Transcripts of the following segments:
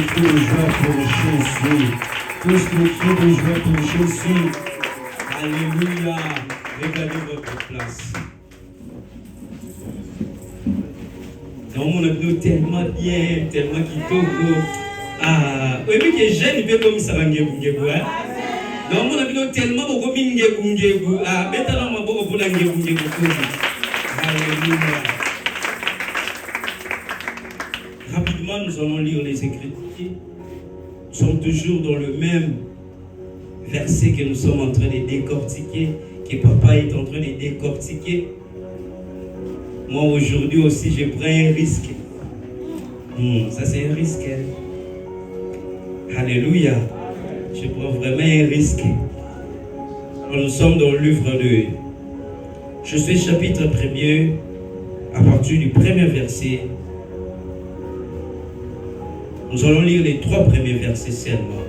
cri de joie pour Jésus. Tous les cris de joie pour Jésus. Alléluia. Regardez votre place. Non, on a vu tellement bien, tellement qui tourne. Ah, oui, mais que jeune, il peut comme ça, non, on a vu tellement beaucoup de ah, maintenant, on a beaucoup de Alléluia. Rapidement, nous allons lire les Écritures. Nous sommes toujours dans le même verset que nous sommes en train de décortiquer, que papa est en train de décortiquer. Moi, aujourd'hui aussi, je prends un risque. Ça, c'est un risque. Alléluia. Je prends vraiment un risque. Alors, nous sommes dans le livre de Josué, chapitre 1er, à partir du premier verset. Nous allons lire les 3 premiers versets seulement.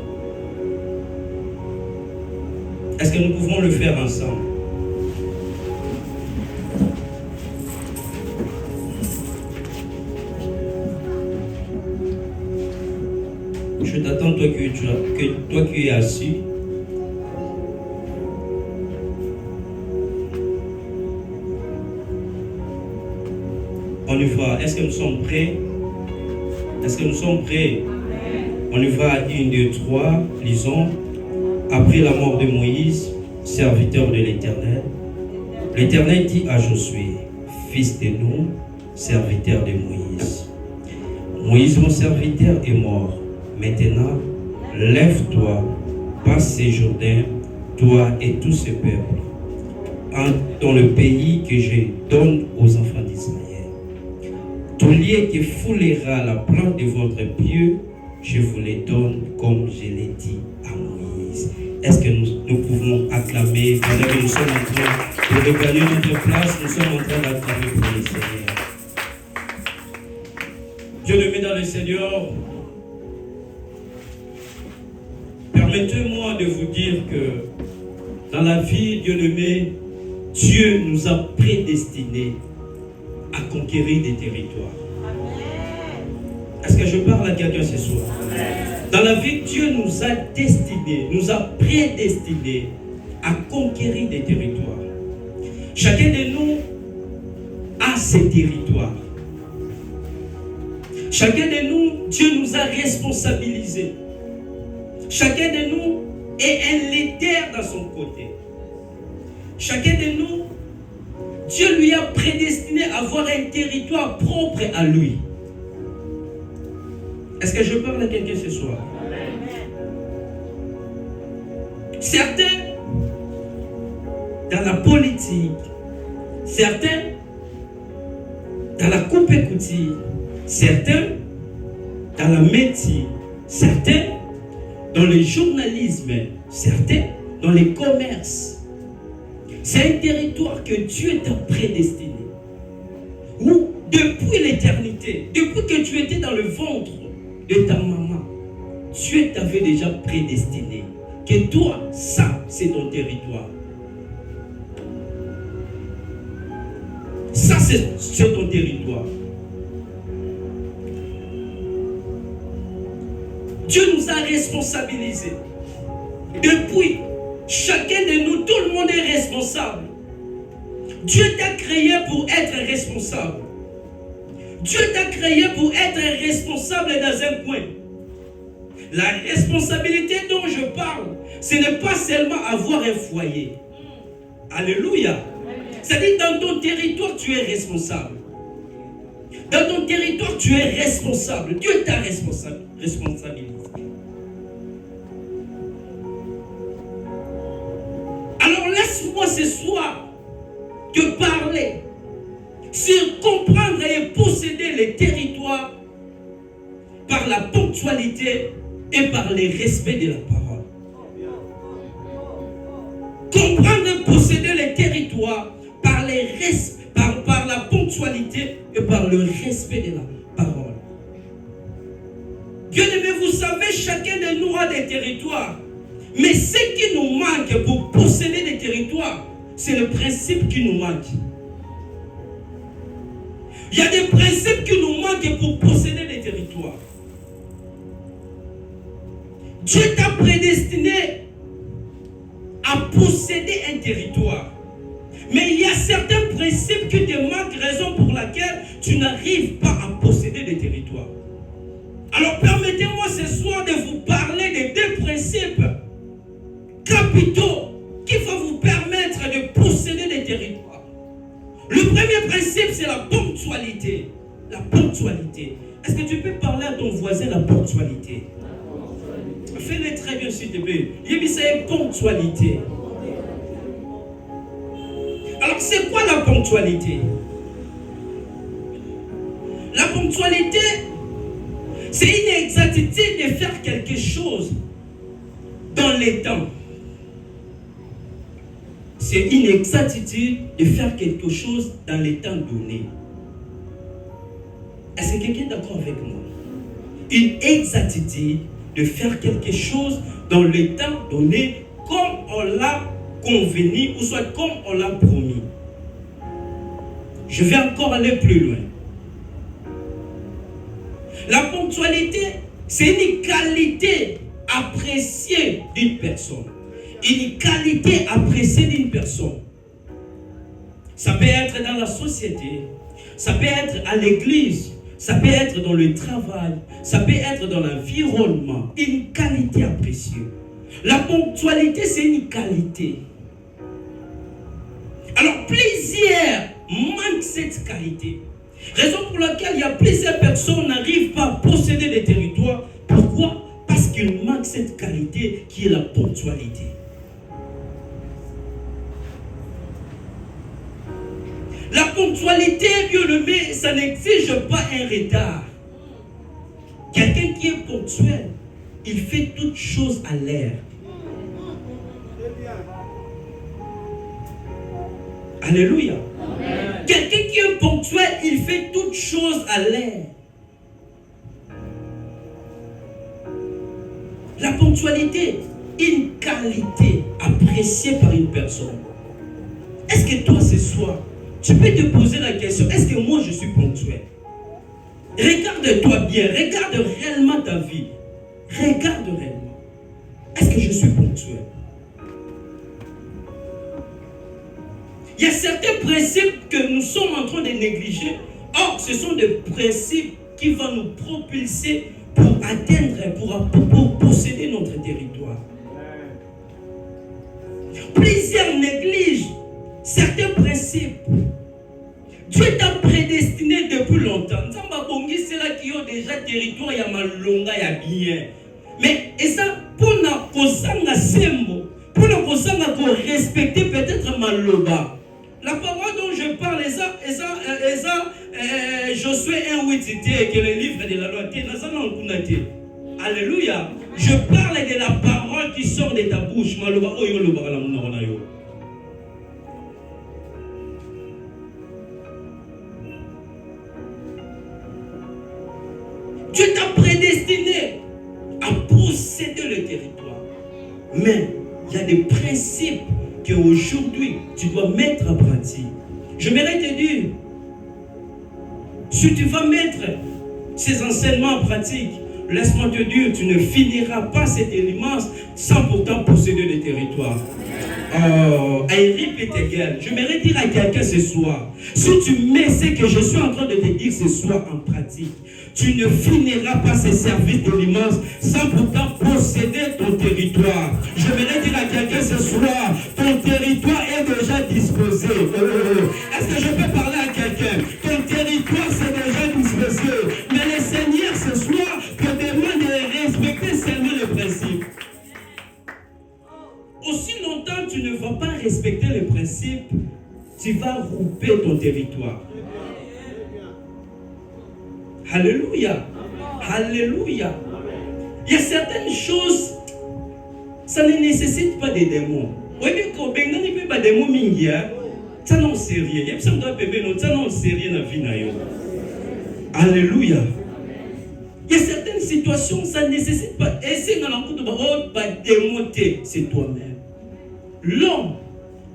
Est-ce que nous pouvons le faire ensemble? Je t'attends, toi qui es assis. On y va. Est-ce que nous sommes prêts? Est-ce que nous sommes prêts? On y va à 1, 2, 3. Lisons. Après la mort de Moïse, serviteur de l'Éternel, l'Éternel dit à Josué, fils de Nun, serviteur de Moïse. Moïse, mon serviteur, est mort. Maintenant, lève-toi, passe ces Jourdain, toi et tout ce peuple, dans le pays que je donne aux enfants d'Israël. Tout lieu qui foulera la plante de votre pied, je vous les donne comme je l'ai dit à Moïse. Est-ce que nous pouvons acclamer pendant que nous sommes en train de regagner notre place, nous sommes en train d'acclamer pour le Seigneur. Dieu le met dans le Seigneur. Permettez-moi de vous dire que dans la vie, Dieu le met, Dieu nous a prédestinés à conquérir des territoires. Est-ce que je parle à quelqu'un ce soir? Dans la vie, Dieu nous a destinés, nous a prédestinés à conquérir des territoires. Chacun de nous a ses territoires. Chacun de nous, Dieu nous a responsabilisés. Chacun de nous est un leader dans son côté. Chacun de nous, Dieu lui a prédestiné à avoir un territoire propre à lui. Est-ce que je parle à quelqu'un ce soir? Certains, dans la politique, certains, dans la coupe et couture, certains, dans la médecine, certains, dans le journalisme, certains, dans les commerces. C'est un territoire que Dieu t'a prédestiné. Où, depuis l'éternité, depuis que tu étais dans le ventre de ta maman, Dieu t'avait déjà prédestiné. Que toi, ça, c'est ton territoire. Ça, c'est ton territoire. Dieu nous a responsabilisés. Depuis, chacun de nous, tout le monde est responsable. Dieu t'a créé pour être responsable. Dieu t'a créé pour être responsable dans un coin. La responsabilité dont je parle, ce n'est pas seulement avoir un foyer. Alléluia. C'est-à-dire, dans ton territoire, tu es responsable. Dans ton territoire, tu es responsable. Dieu t'a responsabilisé. Alors laisse-moi ce soir te parler sur comprendre et posséder les territoires par la ponctualité et par le respect de la parole. Comprendre et posséder les territoires par la ponctualité et par le respect de la parole. Bien-aimés, vous savez, chacun de nous a des territoires. Mais ce qui nous manque pour posséder des territoires, c'est le principe qui nous manque. Il y a des principes qui nous manquent pour posséder des territoires. Dieu t'a prédestiné à posséder un territoire. Mais il y a certains principes qui te manquent, raison pour laquelle tu n'arrives pas à posséder des territoires. Alors permettez-moi ce soir de vous parler de deux principes capitaux qui vont vous permettre de posséder des territoires. Le premier principe, c'est la ponctualité. La ponctualité. Est-ce que tu peux parler à ton voisin la ponctualité? Fais-le très bien s'il te plaît. Il dit c'est ponctualité. Alors c'est quoi la ponctualité? La ponctualité, c'est une exactitude de faire quelque chose dans les temps. C'est une exactitude de faire quelque chose dans les temps donnés. Est-ce que quelqu'un est d'accord avec moi? Une exactitude de faire quelque chose dans le temps donné comme on l'a convenu ou soit comme on l'a promis. Je vais encore aller plus loin. La ponctualité, c'est une qualité appréciée d'une personne. Une qualité appréciée d'une personne. Ça peut être dans la société, ça peut être à l'église, ça peut être dans le travail, ça peut être dans l'environnement. Une qualité appréciée. La ponctualité, c'est une qualité. Alors, plusieurs manquent cette qualité. Raison pour laquelle il y a plusieurs personnes qui n'arrivent pas à posséder des territoires. Pourquoi? Parce qu'ils manquent cette qualité qui est la ponctualité. La ponctualité, bien-aimé, ça n'exige pas un retard. Quelqu'un qui est ponctuel, il fait toutes choses à l'heure. Alléluia. Quelqu'un qui est ponctuel, il fait toutes choses à l'heure. La ponctualité, une qualité appréciée par une personne. Est-ce que toi, ce soir, tu peux te poser la question, est-ce que moi, je suis ponctuel? Regarde-toi bien, regarde réellement ta vie. Regarde réellement. Est-ce que je suis ponctuel? Il y a certains principes que nous sommes en train de négliger. Or, ce sont des principes qui vont nous propulser pour atteindre, pour posséder notre territoire. Plusieurs négligent certains principes. Dieu t'a prédestiné depuis longtemps. Nzamba bongi c'est là qui ont déjà territoire ya malonga ya bien. Mais et ça pour na kosanga sembo, pour na kosanga ko respecter peut-être maloba. La parole dont je parle, Josué 1:8, que le livre de la loi. Alléluia. Je parle de la parole qui sort de ta bouche. Dieu t'a prédestiné à posséder le territoire. Mais il y a des principes qu'aujourd'hui tu dois mettre en pratique. J'aimerais te dire, si tu vas mettre ces enseignements en pratique, laisse-moi te dire, tu ne finiras pas cette élémence sans pourtant posséder le territoire. J'aimerais dire à quelqu'un ce soir, si tu mets ce que je suis en train de te dire ce soir en pratique, tu ne finiras pas ces services de l'immense sans pourtant posséder ton territoire. J'aimerais dire à quelqu'un ce soir, ton territoire est déjà disposé. Est-ce que je peux parler à quelqu'un? Ton territoire c'est déjà disposé. Mais le Seigneur ce soir te demande de respecter seulement le principe. Aussi longtemps tu ne vas pas respecter les principes, tu vas rouper ton territoire. Alléluia. Alléluia. Il y a certaines choses, ça ne nécessite pas des démons. Ça n'en sait rien. Ça n'en sait rien à vie. Alléluia. Il y a certaines situations, ça ne nécessite pas. Et c'est dans la démonter, c'est toi-même. L'homme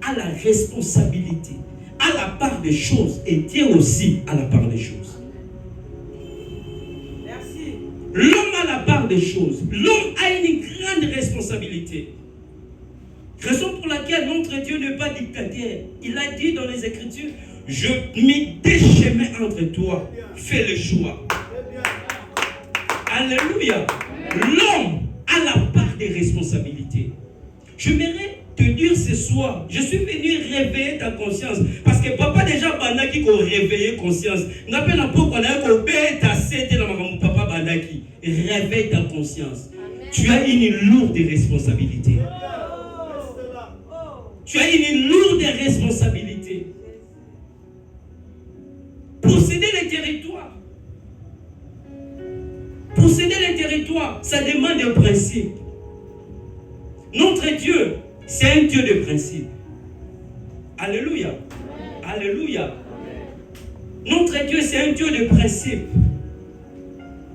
a la responsabilité, a la part des choses, et Dieu aussi a la part des choses. L'homme a la part des choses. L'homme a une grande responsabilité. Raison pour laquelle notre Dieu n'est pas dictateur. Il a dit dans les Écritures, je mets des chemins entre toi. Fais le choix. Alléluia. L'homme a la part des responsabilités. J'aimerais te dire ce soir, je suis venu réveiller ta conscience. Parce que papa déjà bandaki ko réveiller conscience. N'a pas la peau qu'on a ko bêta c'était dans ma papa bandaki. Réveille ta conscience. Tu as une lourde responsabilité. Tu as une lourde responsabilité. Posséder les territoires. Posséder les territoires, ça demande un principe. Notre Dieu, c'est un Dieu de principe. Alléluia. Alléluia. Notre Dieu, c'est un Dieu de principe.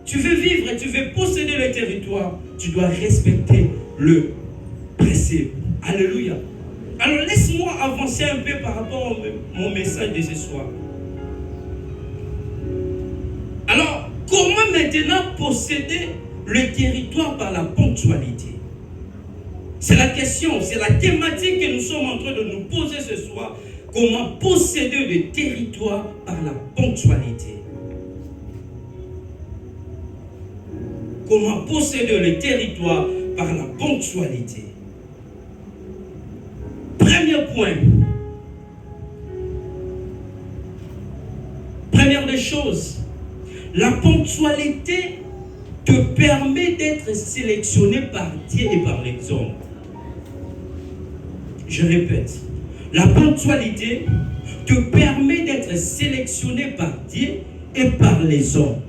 Tu veux vivre et tu veux posséder le territoire, tu dois respecter le principe. Alléluia. Alors laisse-moi avancer un peu par rapport à mon message de ce soir. Alors, comment maintenant posséder le territoire par la ponctualité? C'est la question, c'est la thématique que nous sommes en train de nous poser ce soir. Comment posséder le territoire par la ponctualité? Comment posséder le territoire par la ponctualité? Premier point. Première des choses, la ponctualité te permet d'être sélectionné par Dieu et par les hommes. Je répète, la ponctualité te permet d'être sélectionné par Dieu et par les hommes.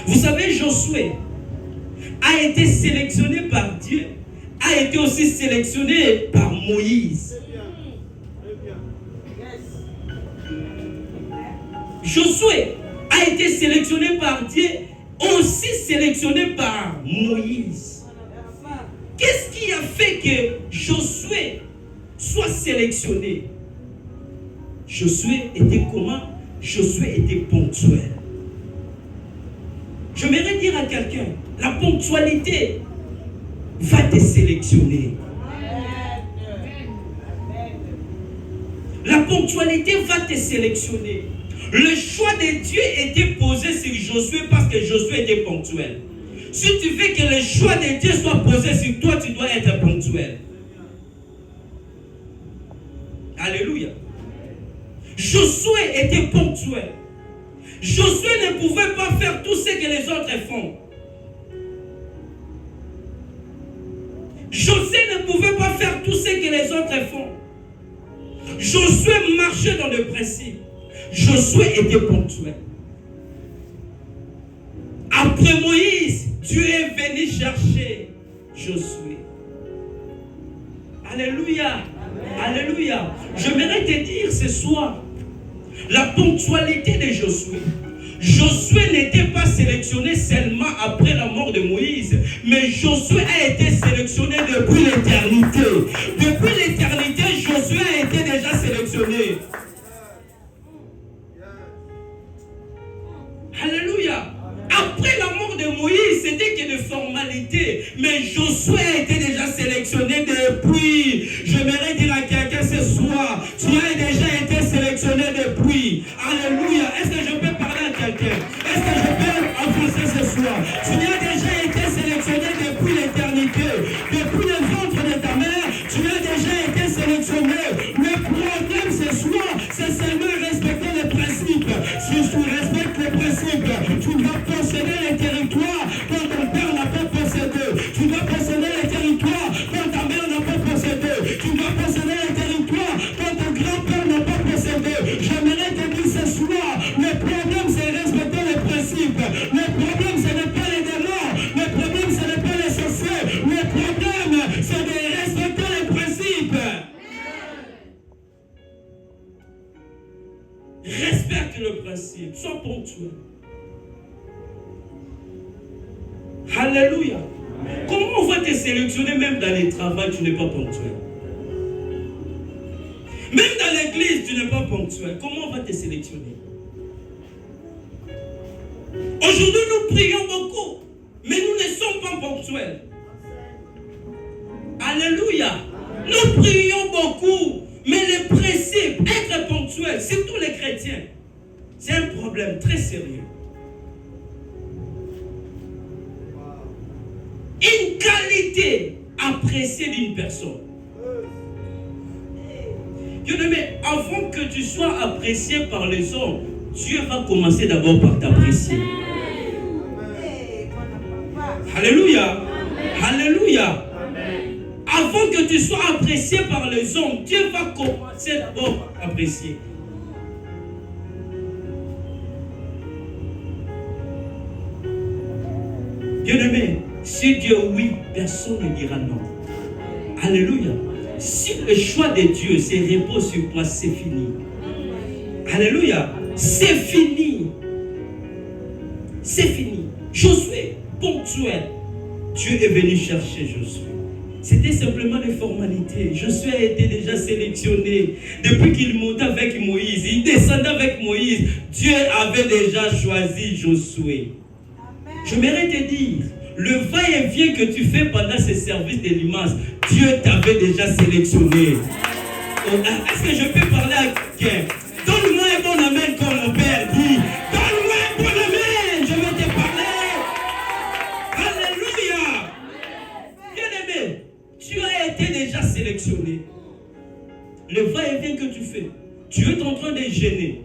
Vous savez, Josué a été sélectionné par Dieu, a été aussi sélectionné par Moïse. Josué a été sélectionné par Dieu, aussi sélectionné par Moïse. Qu'est-ce qui a fait que Josué soit sélectionné? Josué était comment? Josué était ponctuel. J'aimerais dire à quelqu'un, la ponctualité va te sélectionner. La ponctualité va te sélectionner. Le choix de Dieu était posé sur Josué parce que Josué était ponctuel. Si tu veux que le choix de Dieu soit posé sur toi, tu dois être ponctuel. Alléluia. Josué était ponctuel. Josué ne pouvait pas faire tout ce que les autres font. Josué ne pouvait pas faire tout ce que les autres font. Josué marchait dans le principe. Josué était ponctuel. Après Moïse, Dieu est venu chercher Josué. Alléluia. Alléluia. J'aimerais te dire ce soir, la ponctualité de Josué. Josué n'était pas sélectionné seulement après la mort de Moïse, mais Josué a été sélectionné depuis l'éternité. Depuis l'éternité, Josué a été déjà sélectionné. Alléluia. Après la mort de Moïse, c'était que de formalité. Mais Josué a été déjà sélectionné depuis. J'aimerais dire à quelqu'un ce soir, tu as déjà été sélectionné depuis. Alléluia. Est-ce que je peux parler à quelqu'un? Est-ce que je peux avancer ce soir? Tu as déjà été sélectionné depuis l'éternité. Depuis le ventre de ta mère, tu as déjà été sélectionné. Le problème ce soir, c'est seulement respecter les principes. Si tu respectes les principes, tu dois posséder les territoires quand ton père n'a pas possédé. Tu dois posséder les territoires quand ta mère n'a pas possédé. Tu dois posséder les territoires quand ton grand-père n'a pas possédé. J'aimerais te dire ce soir, le problème c'est respecter les principes. Le problème ce n'est pas les démons. Le problème ce n'est pas les sorciers. Le problème c'est de respecter les principes. Respecte le principe. Sois ponctuel. Alléluia. Amen. Comment on va te sélectionner même dans les travaux, tu n'es pas ponctuel? Même dans l'église, tu n'es pas ponctuel. Comment on va te sélectionner? Aujourd'hui, nous prions beaucoup, mais nous ne sommes pas ponctuels. Alléluia. Nous prions beaucoup, mais les principes, être ponctuel, surtout les chrétiens, c'est un problème très sérieux. Une qualité appréciée d'une personne. Bien-aimé, avant que tu sois apprécié par les hommes, Dieu va commencer d'abord par t'apprécier. Alléluia. Alléluia. Avant que tu sois apprécié par les hommes, Dieu va commencer d'abord par t'apprécier. Bien-aimé, si Dieu oui, personne ne dira non. Alléluia. Si le choix de Dieu se repose sur toi, c'est fini. Alléluia. C'est fini. C'est fini. Josué, ponctuel. Dieu est venu chercher Josué. C'était simplement des formalités. Josué a été déjà sélectionné. Depuis qu'il montait avec Moïse, il descendait avec Moïse. Dieu avait déjà choisi Josué. Je m'aimerais te dire, le va-et-vient que tu fais pendant ce service de l'immense, Dieu t'avait déjà sélectionné. Est-ce que je peux parler à quelqu'un? Donne-moi un bon amen comme mon père dit. Donne-moi un bon amen, je vais te parler. Alléluia. Bien-aimé, tu as été déjà sélectionné. Le va-et-vient que tu fais, Dieu est en train de gêner.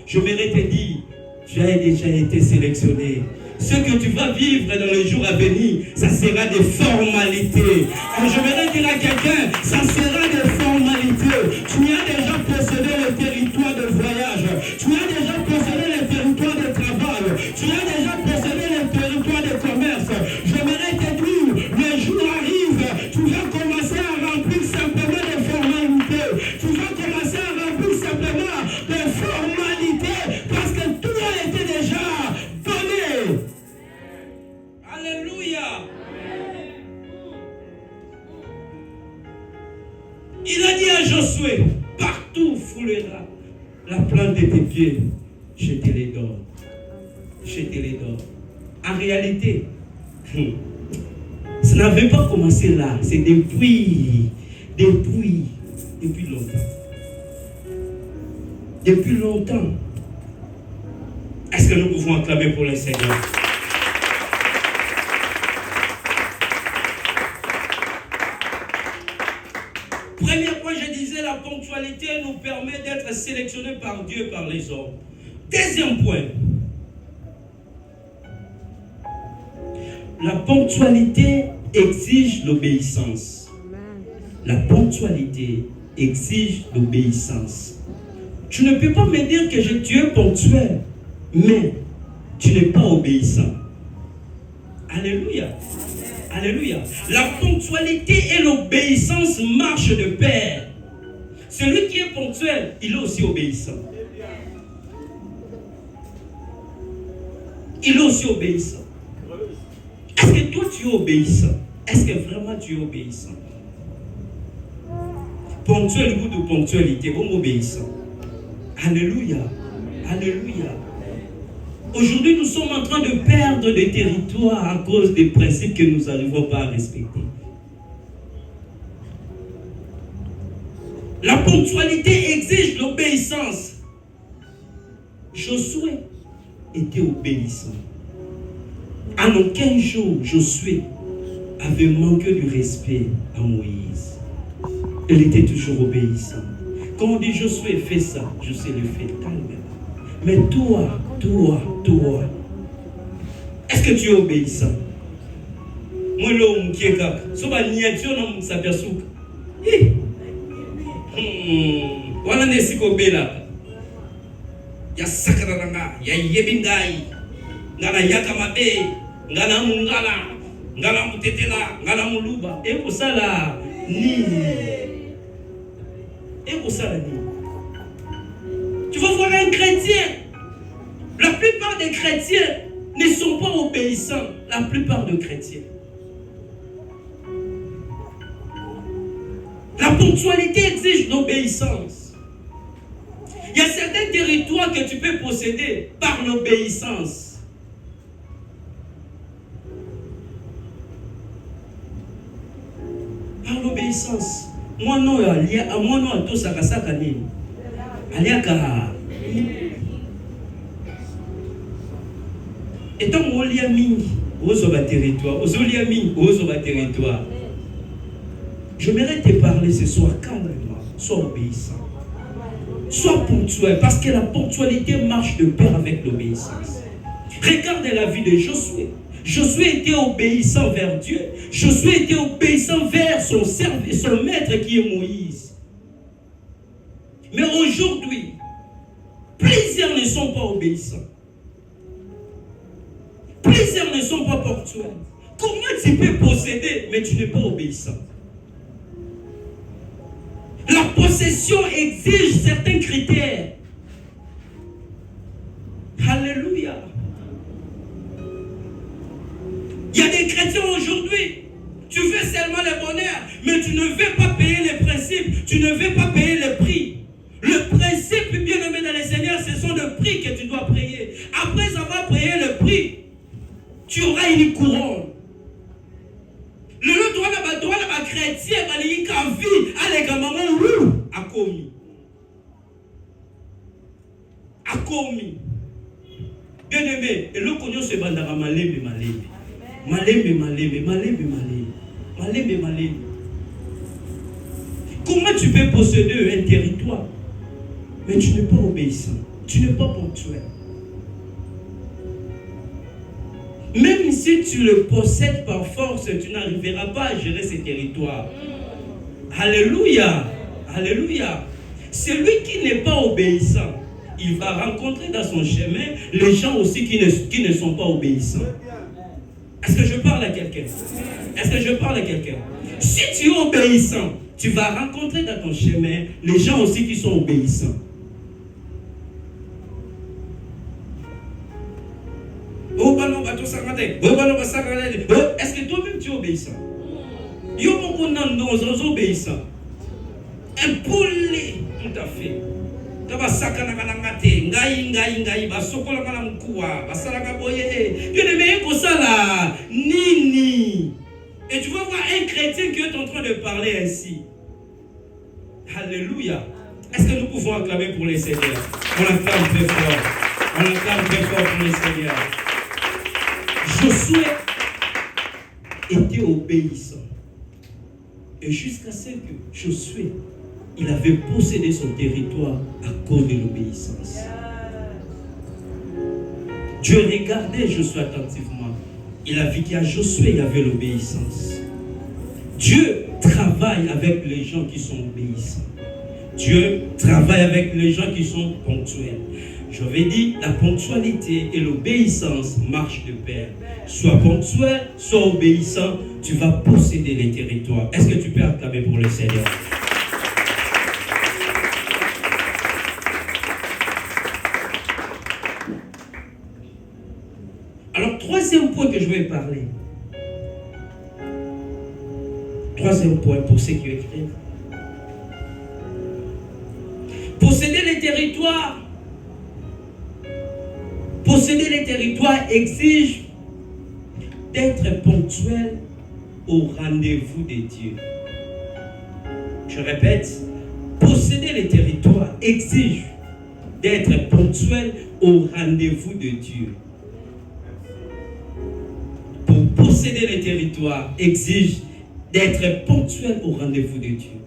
Je m'aimerais te dire, tu as déjà été sélectionné. Ce que tu vas vivre dans les jours à venir, ça sera des formalités. Alors je vais dire à quelqu'un, ça sera des formalités. Tu as déjà possédé le territoire de voyage. Tu as déjà possédé le territoire de travail. Tu as déjà possédé le territoire de commerce. Je vais te dire, le jour arrive, tu vas commencer à remplir simplement des formalités. Tu vas commencer à remplir simplement des formalités parce que tout a été déjà donné. Alléluia. Il a dit à Josué, partout foulera la plante de tes pieds, je te les donne. Je te les donne. En réalité, ça n'avait pas commencé là. C'est depuis longtemps. Depuis longtemps. Est-ce que nous pouvons acclamer pour le Seigneur? Premier point, je disais, la ponctualité nous permet d'être sélectionnés par Dieu et par les hommes. Deuxième point, la ponctualité exige l'obéissance. La ponctualité exige l'obéissance. Tu ne peux pas me dire que tu es ponctuel, mais tu n'es pas obéissant. Alléluia. Alléluia. La ponctualité et l'obéissance marchent de pair. Celui qui est ponctuel, il est aussi obéissant. Il est aussi obéissant. Est-ce que toi tu es obéissant? Est-ce que vraiment tu es obéissant? Ponctuel ou de ponctualité, bon obéissant. Alléluia. Alléluia. Aujourd'hui, nous sommes en train de perdre des territoires à cause des principes que nous n'arrivons pas à respecter. La ponctualité exige l'obéissance. Josué était obéissant. En aucun jour, Josué avait manqué du respect à Moïse. Il était toujours obéissant. Quand on dit Josué fait ça, Josué le fait calmement. Mais toi, est-ce que tu es obéissant? Moi, là, je suis obéissant. Voilà nesi kobela. Ya sakara nga, ya yebingai. Ngana yakamabe, ngana mungala, ngana mutetela, ngana muluba. Et pour ça là, ni. Et pour ça là, ni. Tu vas voir un chrétien. La plupart des chrétiens ne sont pas obéissants. La plupart des chrétiens. La ponctualité exige l'obéissance. Il y a certains territoires que tu peux posséder par l'obéissance. Par l'obéissance. Moi non, à tout ça, et tant qu'on lit à mingi, territoire, territoire. J'aimerais te parler ce soir calmement, sois obéissant, sois ponctuel, parce que la ponctualité marche de pair avec l'obéissance. Regarde la vie de Josué. Josué était obéissant vers Dieu. Josué était obéissant vers son maître qui est Moïse. Mais aujourd'hui, plusieurs ne sont pas obéissants. Plusieurs ne sont pas ponctuels. Comment tu peux posséder, mais tu n'es pas obéissant? La possession exige certains critères. Alléluia. Il y a des chrétiens aujourd'hui, tu veux seulement le bonheur, mais tu ne veux pas payer les principes, tu ne veux pas payer le prix. Le principe, bien aimé dans le Seigneur, ce sont les prix que tu dois payer. Après avoir payé le prix, tu auras une couronne. Le droit de chrétien, il y a une vie, allez, maman, a commis. A commis. Bien aimé, et le cognon se bandara malembe. Comment tu peux posséder un territoire, mais tu n'es pas obéissant, tu n'es pas ponctuel? Même si tu le possèdes par force, tu n'arriveras pas à gérer ces territoires. Alléluia. Alléluia. Celui qui n'est pas obéissant, il va rencontrer dans son chemin les gens aussi qui ne sont pas obéissants. Est-ce que je parle à quelqu'un? Est-ce que je parle à quelqu'un? Si tu es obéissant, tu vas rencontrer dans ton chemin les gens aussi qui sont obéissants. Est-ce que toi-même tu es obéissant? Yo mon obéissant. Un poulet, tout à fait. Et tu vas voir un chrétien qui est en train de parler ainsi. Alléluia. Est-ce que nous pouvons acclamer pour les seigneurs? On acclame très fort. On acclame très fort pour les seigneurs. Josué était obéissant. Et jusqu'à ce que Josué, il avait possédé son territoire à cause de l'obéissance. Dieu regardait Josué attentivement. Il a vu qu'à Josué, il y avait l'obéissance. Dieu travaille avec les gens qui sont obéissants. Dieu travaille avec les gens qui sont ponctuels. Je vais dire, la ponctualité et l'obéissance marchent de pair. Sois ponctuel, sois obéissant, tu vas posséder les territoires. Est-ce que tu peux acclamer pour le Seigneur? Alors, troisième point que je vais parler. Troisième point pour ceux qui écrivent. Posséder les territoires. Posséder les territoires exige d'être ponctuel au rendez-vous de Dieu. Je répète, posséder les territoires exige d'être ponctuel au rendez-vous de Dieu. Pour posséder les territoires exige d'être ponctuel au rendez-vous de Dieu.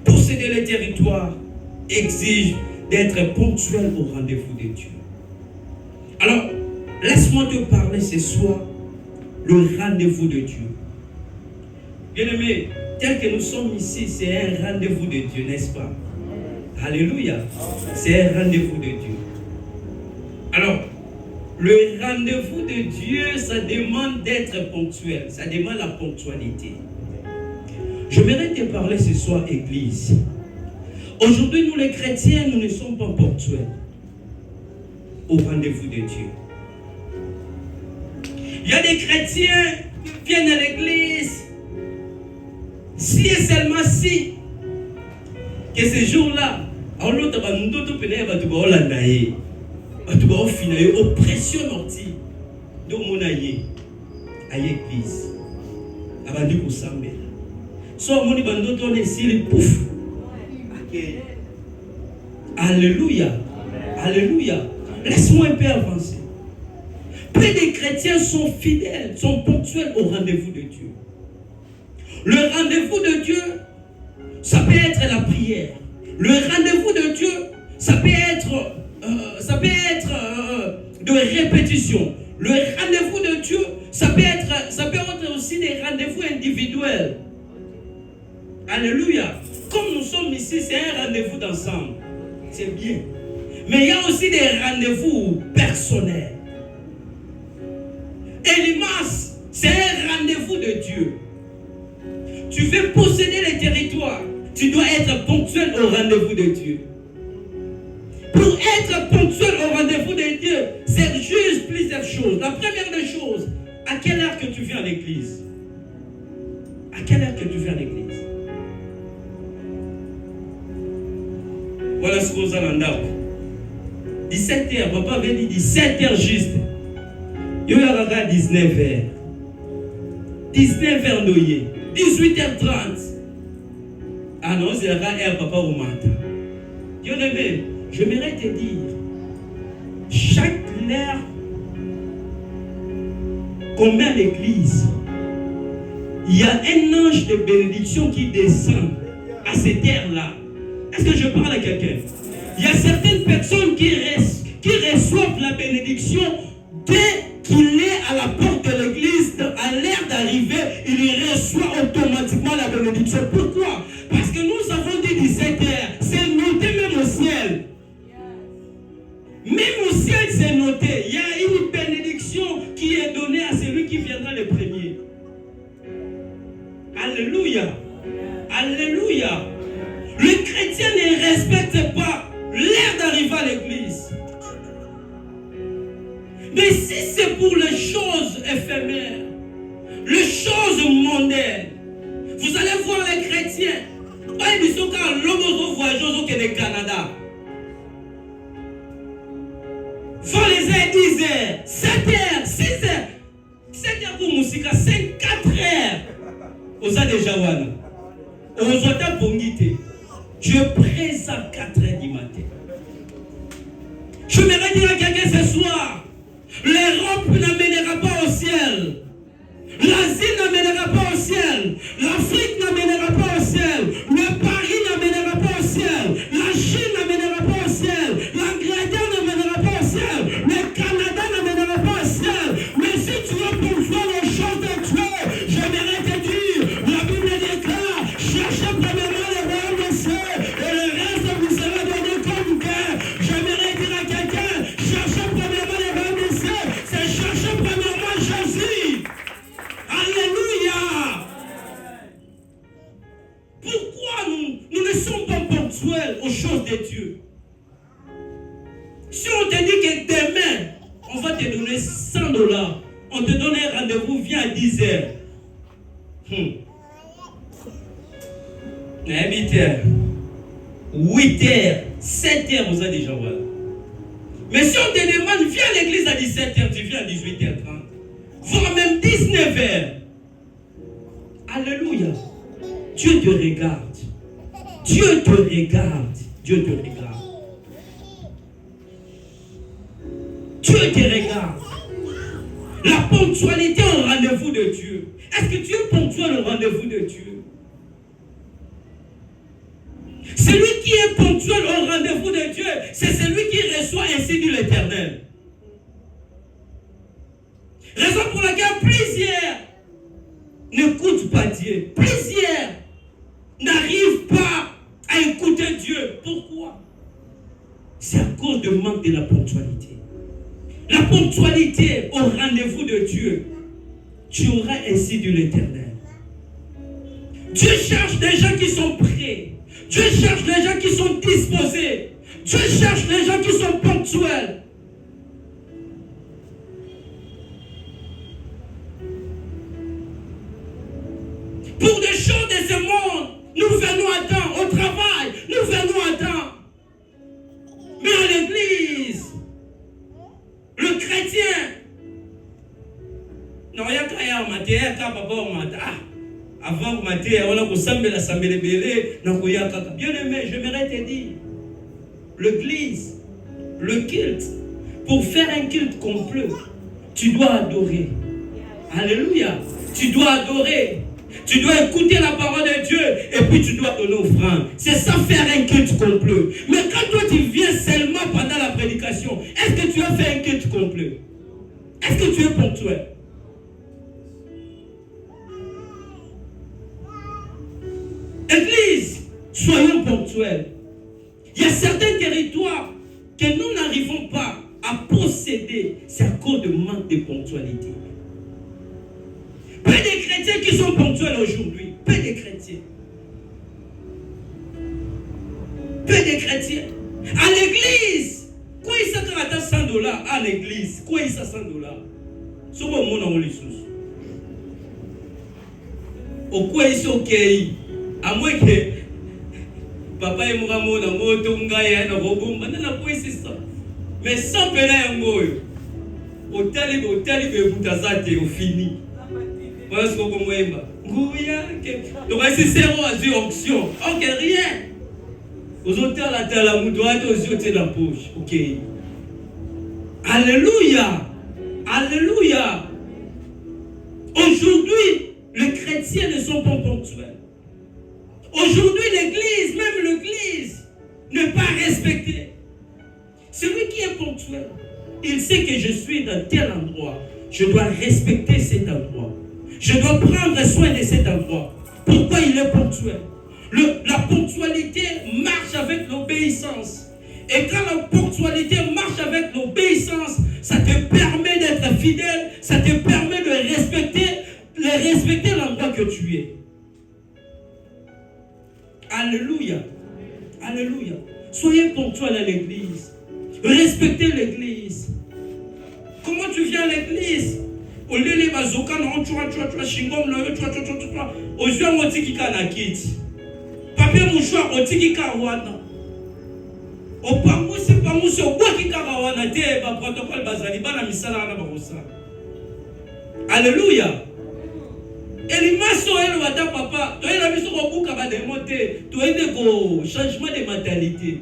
Posséder les territoires exige d'être ponctuel au rendez-vous de Dieu. Alors, laisse-moi te parler ce soir le rendez-vous de Dieu. Bien-aimés, tel que nous sommes ici, c'est un rendez-vous de Dieu, n'est-ce pas? Alléluia. C'est un rendez-vous de Dieu. Alors, le rendez-vous de Dieu, ça demande d'être ponctuel. Ça demande la ponctualité. Je voudrais te parler ce soir, Église. Aujourd'hui, nous les chrétiens, nous ne sommes pas ponctuels au rendez-vous de Dieu. Il y a des chrétiens qui viennent à l'église. Si et seulement si, que ce jour-là, oppression mortie. Donc mon aïe, à l'église, avant de vous sembler. Soit mon ibando tourne ici, pouf. Alléluia. Alléluia. Laisse-moi un peu avancer. Peu de chrétiens sont fidèles, sont ponctuels au rendez-vous de Dieu. Le rendez-vous de Dieu, ça peut être la prière. Le rendez-vous de Dieu, ça peut être de répétition. Le rendez-vous de Dieu, ça peut être aussi des rendez-vous individuels. Alléluia. Comme nous sommes ici, c'est un rendez-vous d'ensemble. C'est bien. Mais il y a aussi des rendez-vous personnels. Elimas, c'est un rendez-vous de Dieu. Tu veux posséder les territoires, tu dois être ponctuel au rendez-vous de Dieu. Pour être ponctuel au rendez-vous de Dieu, c'est juste plusieurs choses. La première des choses, à quelle heure que tu viens à l'église? À quelle heure que tu viens à l'église? Voilà ce qu'on a dans 17h, papa avait dit 17h juste. Il y a 19h. 19h noyé. 18h30. Ah non, c'est la heure papa au matin. Dieu aimé, j'aimerais te dire, chaque heure qu'on met à l'église, il y a un ange de bénédiction qui descend à cette heure-là. Est-ce que je parle à quelqu'un? Il y a certaines personnes qui reçoivent la bénédiction dès qu'il est à la porte de l'église, à l'heure d'arriver, il reçoit automatiquement la bénédiction. Pourquoi? Parce que nous avons dit 17 heures. C'est noté même au ciel. Même au ciel, c'est noté. Il y a une bénédiction qui est donnée à celui qui viendra le premier. Alléluia. Alléluia. Le chrétien ne respecte pas l'heure d'arriver à l'église. Mais si c'est pour les choses éphémères, les choses mondaines, vous allez voir les chrétiens. Ils sont quand l'homme voyage au Canada. Faut les aider 10 heures, 7 heures, 6 heures. 7 heures pour musique, 5, 4 heures. Vous avez déjà vu. On vous entend pour guider. Je présente 4 heures du matin. Je me dire à quelqu'un ce soir. L'Europe n'amènera pas au ciel. L'Asie n'amènera pas au ciel. L'Afrique n'amènera pas au ciel. Le Paris n'amènera pas au ciel. La Chine n'amènera pas au ciel. L'Angleterre n'amènera pas au ciel. Le Canada n'amènera pas au ciel. Mais si tu veux poursuivre les choses de Dieu, j'aimerais te dire, la Bible déclare, cherchez premièrement le royaume des cieux et le reste vous sera donné comme cœur. J'aimerais dire à quelqu'un, cherchez premièrement le royaume des cieux, c'est chercher premièrement Jésus. Alléluia. Pourquoi nous ne sommes pas ponctuels aux choses de Dieu? Si on te dit que demain, on va te donner $100, on te donne un rendez-vous, viens à 10 heures. 8 heures, 8 heures, 7 heures, vous avez déjà vu. Mais si on te demande, viens à l'église à 17 heures, tu viens à 18h30. Voire même 19 heures. Alléluia. Dieu te regarde. Dieu te regarde. Dieu te regarde. Dieu te regarde. La ponctualité au rendez-vous de Dieu. Est-ce que tu es ponctuel au rendez-vous de Dieu? Celui qui est ponctuel au rendez-vous de Dieu, c'est celui qui reçoit ainsi de l'Éternel. Raison pour laquelle plusieurs n'écoutent pas Dieu. Plusieurs n'arrivent pas à écouter Dieu. Pourquoi? C'est à cause du manque de la ponctualité. La ponctualité au rendez-vous de Dieu, tu auras ainsi de l'Éternel. Dieu cherche des gens qui sont prêts. Dieu cherche des gens qui sont disposés. Dieu cherche des gens qui sont ponctuels. Pour des choses de ce monde, Nous venons à temps. Au travail, nous venons à temps. Mais à l'église, le chrétien, non, il y a qu'à mater, il y a qu'à papa mater. Avant mater, on a sambe le belé, bien aimé, j'aimerais te dire, l'église, le culte, pour faire un culte complet, tu dois adorer. Alléluia. Tu dois adorer. Tu dois écouter la parole de Dieu et puis tu dois donner offrande. C'est ça faire un culte complet. Mais quand toi tu viens seulement pendant la prédication, est-ce que tu as fait un culte complet? Est-ce que tu es ponctuel? Église, soyons ponctuels. Il y a certains territoires que nous n'arrivons pas à posséder. C'est à cause de manque de ponctualité. Peu de chrétiens qui sont ponctuels aujourd'hui. Peu de chrétiens. Peu de chrétiens. À l'église, quoi il s'attend à 100 $? À l'église, quoi il s'attend à 100 $? C'est bon, mon les sous. Au quoi il s'est ok. À moins que papa et moi, mon amour, tout le monde, na bobo, maintenant quoi c'est ça. Mais sans peine un mot. Au talib, vous avez au fini. Voilà ce qu'on peut dire. Donc, c'est zéro à zéro onction. Ok, rien. Aux auteurs, la terre, la moudoite, aux yeux de la poche. Ok. Alléluia. Alléluia. Aujourd'hui, les chrétiens ne sont pas ponctuels. Aujourd'hui, l'église, même l'église, n'est pas respectée. Celui qui est ponctuel, il sait que je suis dans tel endroit. Je dois respecter cet endroit. Je dois prendre soin de cet endroit. Pourquoi il est ponctuel? La ponctualité marche avec l'obéissance. Et quand la ponctualité marche avec l'obéissance, ça te permet d'être fidèle, ça te permet de respecter l'endroit que tu es. Alléluia. Alléluia. Soyez ponctuels à l'église. Respectez l'église. Comment tu viens à l'église? Au lieu de bazoka, non, tu vois, shingom, au jeu, on dit qu'il y a un kit. Papier mouchoir, on dit qu'il y a un wana. Au pamou, c'est pas mousse, au bois qui y a un wana, t'es pas protocole bazali, pas la misala, la barossa. Alléluia. Et l'image, elle va ta papa, tu as la mission au bout qui va démonter, tu as des changement de mentalité.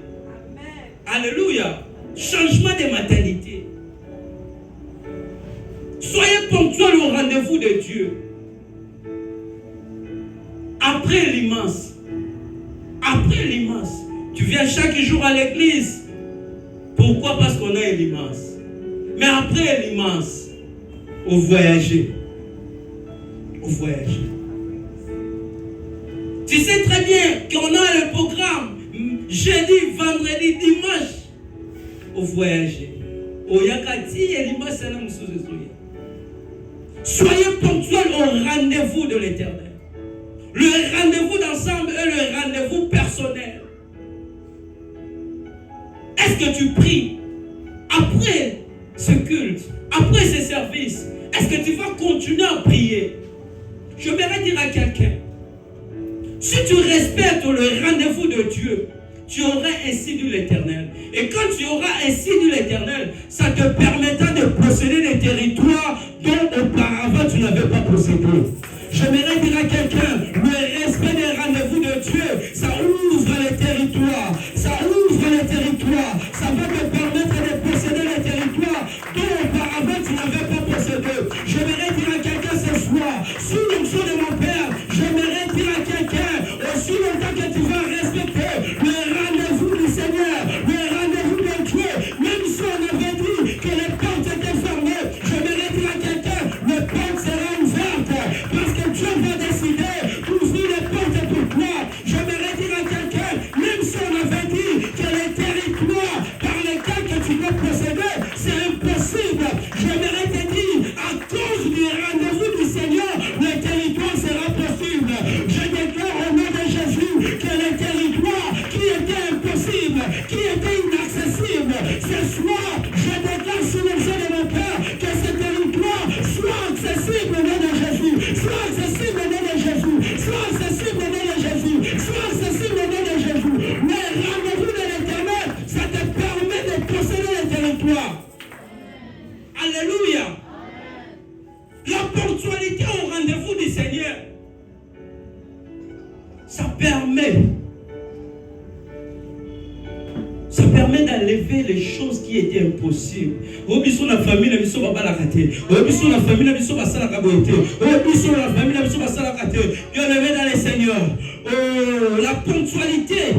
Alléluia. Changement de mentalité. Soyez ponctuels au rendez-vous de Dieu. Après l'immense. Après l'immense. Tu viens chaque jour à l'église. Pourquoi? Parce qu'on a l'immense. Mais après l'immense, on voyager. On voyager. Tu sais très bien qu'on a le programme jeudi, vendredi, dimanche. On voyager. Au Yakati et l'immense, c'est un soyez ponctuels au rendez-vous de l'Éternel. Le rendez-vous d'ensemble est le rendez-vous personnel. Est-ce que tu pries après ce culte, après ce service? Est-ce que tu vas continuer à prier? Je voudrais dire à quelqu'un, si tu respectes le rendez-vous de Dieu, tu auras ainsi dit l'Éternel. Et quand tu auras ainsi dit l'Éternel, ça te permettra de posséder des territoires dont auparavant tu n'avais pas possédé. J'aimerais dire à quelqu'un, le respect des rendez-vous de Dieu, ça ouvre les territoires. Ça ouvre les territoires. Ça va te permettre de posséder les territoires dont auparavant tu n'avais pas possédé. J'aimerais dire à quelqu'un ce soir, sous l'onction de mon Père, j'aimerais dire à quelqu'un, aussi longtemps que tu vas respecter le rendez-vous du Seigneur, le rendez-vous de Dieu, même si on avait dit que les portes étaient fermées, j'aimerais dire à quelqu'un, les portes seront ouvertes, parce que Dieu va décider d'ouvrir les portes pour toi. J'aimerais dire à quelqu'un, même si on avait dit que les territoires par lesquels que tu dois posséder, c'est impossible. J'aimerais te dire, à cause du rendez-vous du Seigneur, le territoire sera possible. Je déclare au nom de Jésus que les territoires qui étaient impossibles, qui étaient inaccessibles, ce soir, je déclare sous le nom de mon Père que ce territoire soit accessible au nom de Jésus, soit accessible au nom de Jésus, soit accessible au nom de Jésus, toi. Alléluia. La ponctualité au rendez-vous du Seigneur, ça permet d'enlever les choses qui étaient impossibles. Obiso la famille, la mission va pas la rater. Obiso la famille, la mission va la caboter. Obiso la famille, la mission va la rater. Bien-aimé dans les Seigneurs. Oh, la ponctualité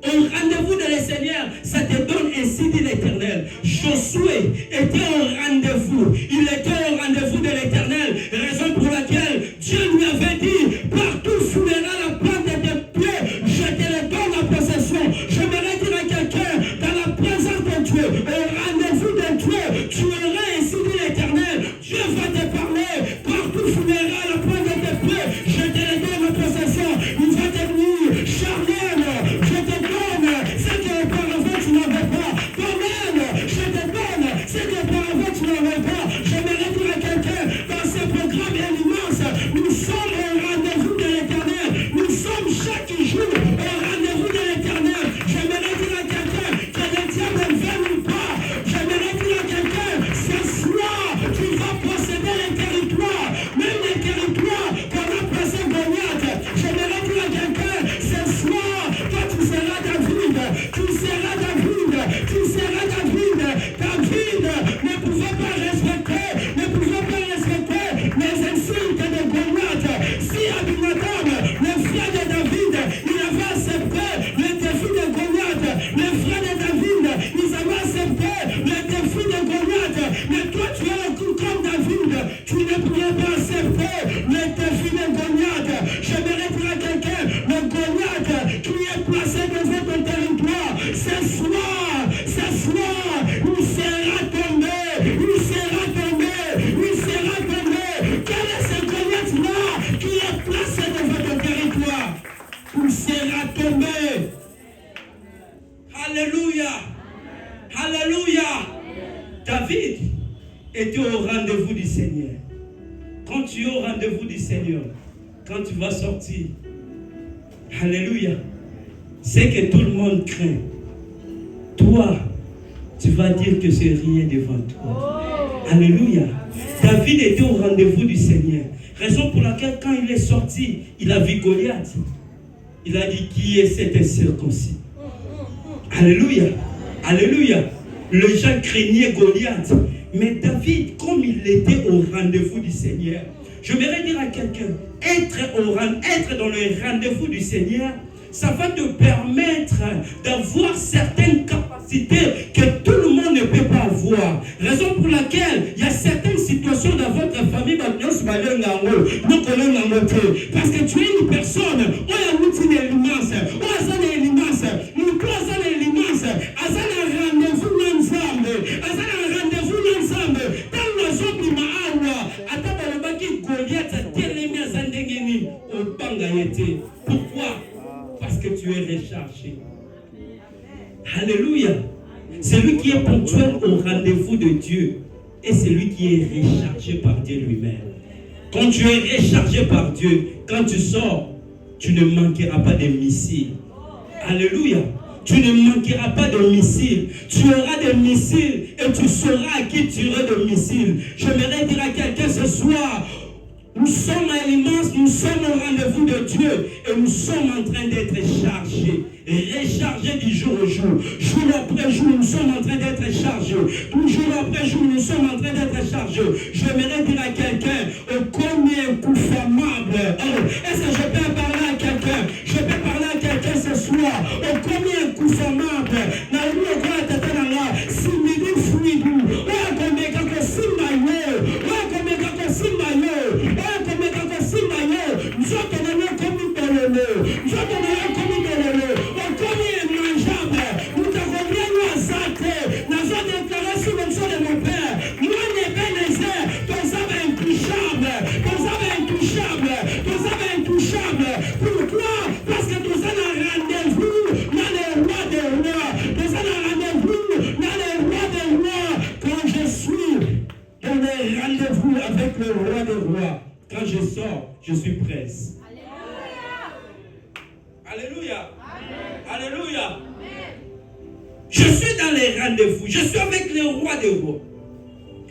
au rendez-vous de le Seigneur, ça te donne ainsi dit l'Éternel. Josué était au rendez-vous. Il était au rendez-vous de l'Éternel. Raison pour laquelle Dieu lui avait dit, partout foulera la plante de tes pieds, je te le donne en possession. J'aimerais dire à quelqu'un, dans la présence de Dieu, au rendez-vous de Dieu, tu auras ainsi dit l'Éternel. Dieu va te parler, partout foulera la plante de tes pieds, je te le donne en possession. Il va te dire, Charlène, je te donne ce que auparavant tu n'avais pas. Toi-même, je te donne ce que auparavant tu n'avais pas. J'aimerais dire à quelqu'un, dans ce programme immense, nous sommes au rendez-vous de l'Éternel. Nous sommes chaque jour au rendez-vous de l'Éternel. J'aimerais dire à quelqu'un que le diable ne veut pas. J'aimerais dire à quelqu'un, ce soir, tu vas posséder les territoires, même les territoires qu'on a passé Goliath. J'aimerais dire à quelqu'un, ce soir, toi tu seras David, tu seras David, tu seras David. David ne pouvait pas respecter les insultes de Goliath. Si Abinadab, le frère de David, il avait accepté le défi de Goliath, le frère de David, ils avaient accepté le défi de Goliath, mais toi tu es comme David, tu ne pourrais pas accepter le défi de Goliath. J'aimerais dire à quelqu'un, le Goliath qui est placé devant ton territoire, ce soir, il sera tombé, il sera tombé, il sera tombé. Quel est ce Goliath-là qui est placé devant ton territoire? Il sera tombé. Alléluia. Alléluia. David était au rendez-vous du Seigneur. Quand tu es au rendez-vous du Seigneur, quand tu vas sortir, alléluia, c'est que tout le monde craint. Toi, tu vas dire que c'est rien devant toi. Alléluia. David était au rendez-vous du Seigneur. Raison pour laquelle quand il est sorti, il a vu Goliath. Il a dit, qui est cet incirconcis? Alléluia. Alléluia. Les gens craignaient Goliath. Mais David, comme il était au rendez-vous du Seigneur, je voudrais dire à quelqu'un, être dans le rendez-vous du Seigneur, ça va te permettre d'avoir certaines capacités que tout le monde ne peut pas avoir. Raison pour laquelle il y a certaines situations dans votre famille, parce que tu es une personne, pourquoi? Parce que tu es rechargé. Alléluia. Celui qui est ponctuel au rendez-vous de Dieu est celui qui est rechargé par Dieu lui-même. Quand tu es rechargé par Dieu, quand tu sors, tu ne manqueras pas de missiles. Alléluia. Tu ne manqueras pas de missiles. Tu auras des missiles et tu sauras à qui tirer de missiles. J'aimerais dire à quelqu'un ce soir, nous sommes à l'immense, nous sommes au rendez-vous de Dieu et nous sommes en train d'être chargés, rechargés du jour au jour. Jour après jour, nous sommes en train d'être chargés. Jour après jour, nous sommes en train d'être chargés. J'aimerais dire à quelqu'un, combien conformable. Est-ce que je peux parler à quelqu'un? Je peux parler à quelqu'un ce soir. Combien conformable. Pourquoi? Parce que nous avons un rendez-vous dans le roi des rois. Nous avons un rendez-vous dans le roi des rois. Quand je suis dans le rendez-vous avec le roi des rois, quand je sors, je suis presse. Alléluia. Alléluia. Alléluia. Je suis dans les rendez-vous. Je suis avec le roi des rois.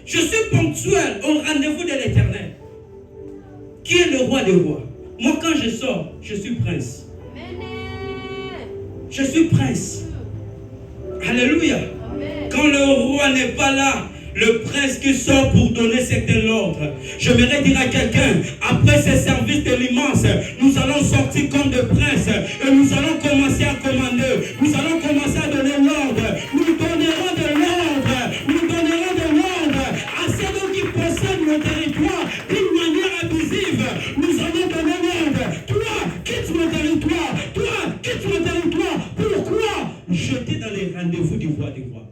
Je suis ponctuel au rendez-vous de l'Éternel. Qui est le roi des rois? Moi, quand je sors, je suis prince. Je suis prince. Alléluia. Quand le roi n'est pas là, le prince qui sort pour donner certains ordres. J'aimerais dire à quelqu'un, après ce service de l'immense, nous allons sortir comme des princes et nous allons commencer à commander. Nous allons commencer à donner l'ordre. Nous donnerons de l'ordre. Nous donnerons de l'ordre à ceux qui possèdent le territoire d'une manière abusive. Nous allons donner l'ordre. Toi, quitte mon territoire. Toi, quitte mon territoire. Pourquoi? J'étais dans les rendez-vous du roi des rois.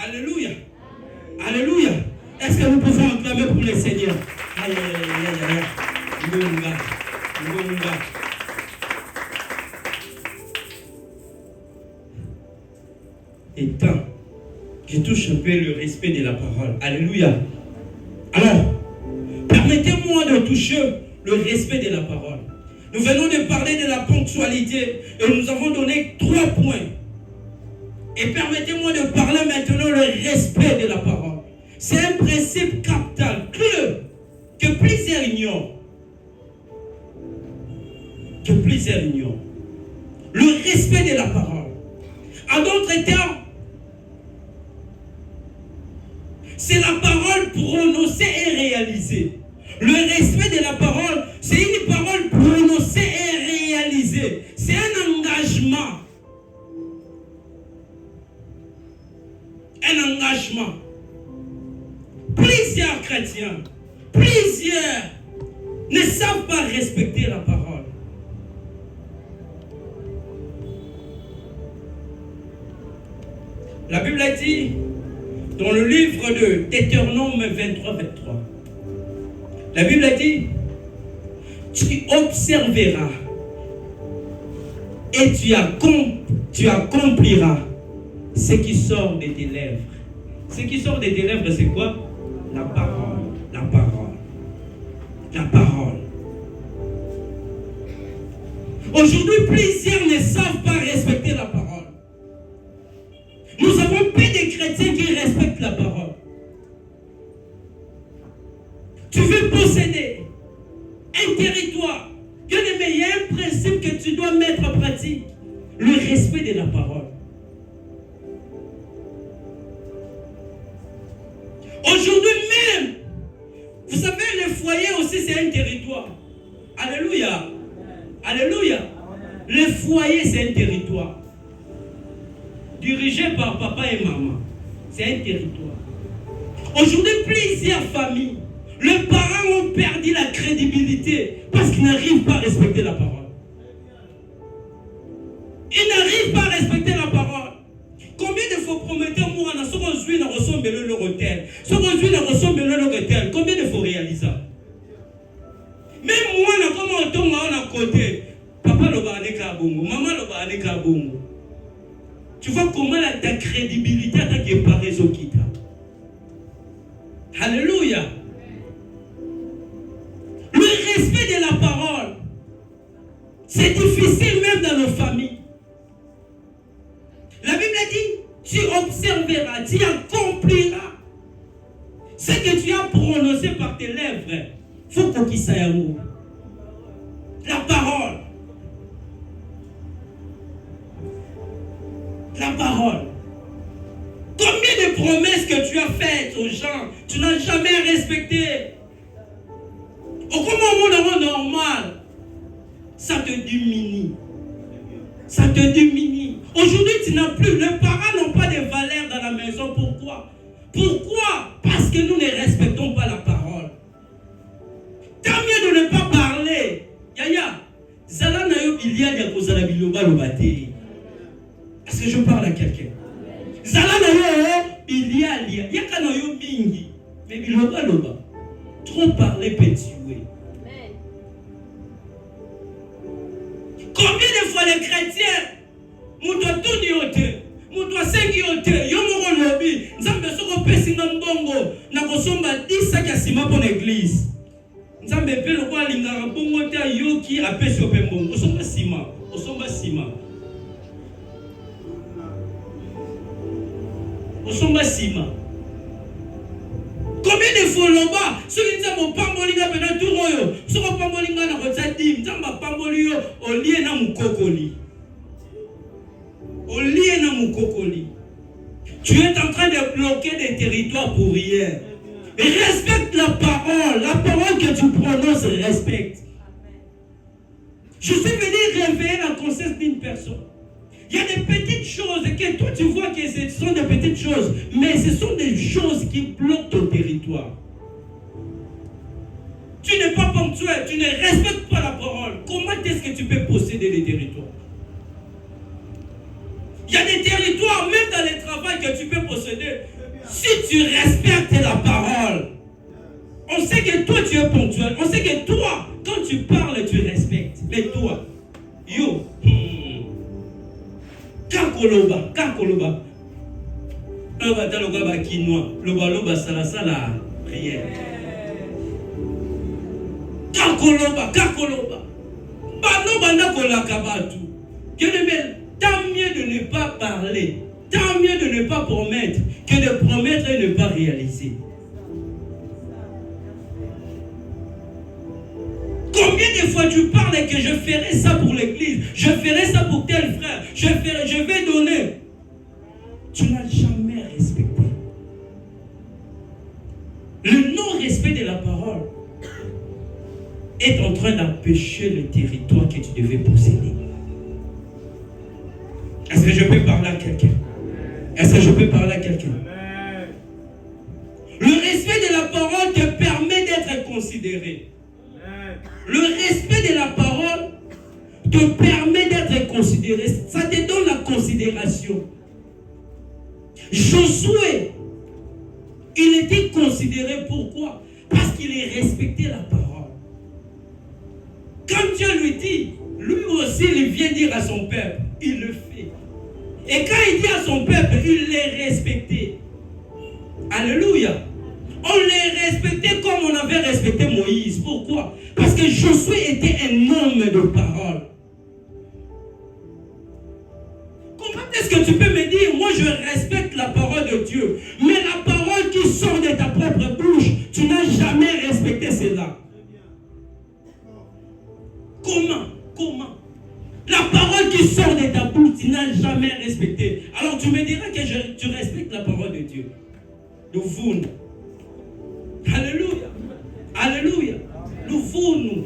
Alléluia. Alléluia. Est-ce que nous pouvons acclamer pour le Seigneur? Aïe, aïe, aïe, aïe, aïe. Et tant je touche un peu le respect de la parole. Alléluia. Alors, permettez-moi de toucher le respect de la parole. Nous venons de parler de la ponctualité et nous avons donné 3 points. Et permettez-moi de parler maintenant le respect de la parole. C'est un principe capital, clé, que plusieurs ignorent. Le respect de la parole. En d'autres termes, c'est la parole prononcée et réalisée. Le respect de la parole, c'est une parole prononcée et réalisée. C'est un engagement. Un engagement. Plusieurs chrétiens, ne savent pas respecter la parole. La Bible a dit dans le livre de Deutéronome 23. La Bible a dit, tu observeras et tu accompliras ce qui sort de tes lèvres. Ce qui sort de tes lèvres, c'est quoi? La parole. La parole. La parole. Aujourd'hui, plusieurs ne savent pas respecter la parole. Nous avons peu de chrétiens qui respectent la parole. Tu veux posséder un territoire. Bien aimé, il y a un principe que tu dois mettre en pratique. Le respect de la parole. Aujourd'hui même, vous savez, le foyer aussi, c'est un territoire. Alléluia. Alléluia. Le foyer, c'est un territoire. Dirigé par papa et maman. C'est un territoire. Aujourd'hui, plusieurs familles, les parents ont perdu la crédibilité parce qu'ils n'arrivent pas à respecter la parole. Ils n'arrivent pas à respecter la parole. Combien de fois promettez-moi ce qu'on ne ressemble pas le hôtel, ce qu'on ne ressemble pas le hôtel, combien de fois réaliser? Même moi, comme on a côté, papa le va aller kabongo, maman le va aller kabongo. Tu vois comment ta crédibilité a été parée au kita. Alléluia. Le respect de la parole, c'est difficile même dans nos familles. La Bible dit, tu observeras, tu accompliras ce que tu as prononcé par tes lèvres. Il faut qu'on dise ça. La parole. La parole. Combien de promesses que tu as faites aux gens, tu n'as jamais respecté. Au moment normal, ça te diminue. Ça te diminue. Aujourd'hui, tu n'as plus. Les parents n'ont pas de valeur dans la maison. Pourquoi? Pourquoi? Parce que nous ne respectons pas la parole. Tant mieux de ne pas parler. Yaya, Zala na yo bilia ya kozala biloba lobate. Est-ce que je parle à quelqu'un? Zala na yo bilia lia. Yaka na yo mingi. Mais biloba loba. Trop parler peut tuer. Combien de fois les chrétiens, nous doit tout dire, nous doit s'inquiéter, yo mo lobby, nzambe soko pesinga mbongo, na kosomba 10 sacs à ciment pour l'église. Nzambe pe lokwa lingaka bongo ta yoki apesi ope mbongo, osomba ciment. Osomba sima. Combien de fois là-bas, ceux qui disent mon pambolinga pendant tout royo, ceux qui pambolinga na kotsati, m'tamba pambolio au lieu na mukokoli. Au lieu na mukokoli. Tu es en train de bloquer des territoires pour rien. Et respecte la parole que tu prononces, respecte. Je suis venu réveiller la conscience d'une personne. Il y a des petites choses que toi tu vois que ce sont des petites choses, mais ce sont des choses qui bloquent ton territoire. Tu n'es pas ponctuel, tu ne respectes pas la parole. Comment est-ce que tu peux posséder des territoires? Il y a des territoires, même dans les travaux que tu peux posséder, si tu respectes la parole. On sait que toi tu es ponctuel, on sait que toi, quand tu parles, tu respectes. Mais toi, yo, Kakoloba. Loba quinoa, loba sala, prière. Kakoloba. Banda kolaka batu. Tant mieux de ne pas parler, tant mieux de ne pas promettre, que de promettre et ne pas réaliser. Combien de fois tu parles que je ferai ça pour l'église, je ferai ça pour tel frère, je vais donner. Tu n'as jamais respecté. Le non-respect de la parole est en train d'empêcher le territoire que tu devais posséder. Est-ce que je peux parler à quelqu'un? Le respect de la parole te permet d'être considéré. Le respect de la parole te permet d'être considéré. Ça te donne la considération. Josué, il était considéré pourquoi? Parce qu'il respectait la parole. Quand Dieu lui dit, lui aussi il vient dire à son peuple, il le fait. Et quand il dit à son peuple, il les respectait. Alléluia. On les respectait comme on avait respecté Moïse. Pourquoi? Parce que Josué était un homme de parole. Comment est-ce que tu peux me dire, moi je respecte la parole de Dieu, mais la parole qui sort de ta propre bouche, tu n'as jamais respecté cela? Comment? La parole qui sort de ta bouche, tu n'as jamais respecté. Alors tu me diras que tu respectes la parole de Dieu. Nous voulons. Alléluia. Nous voulons.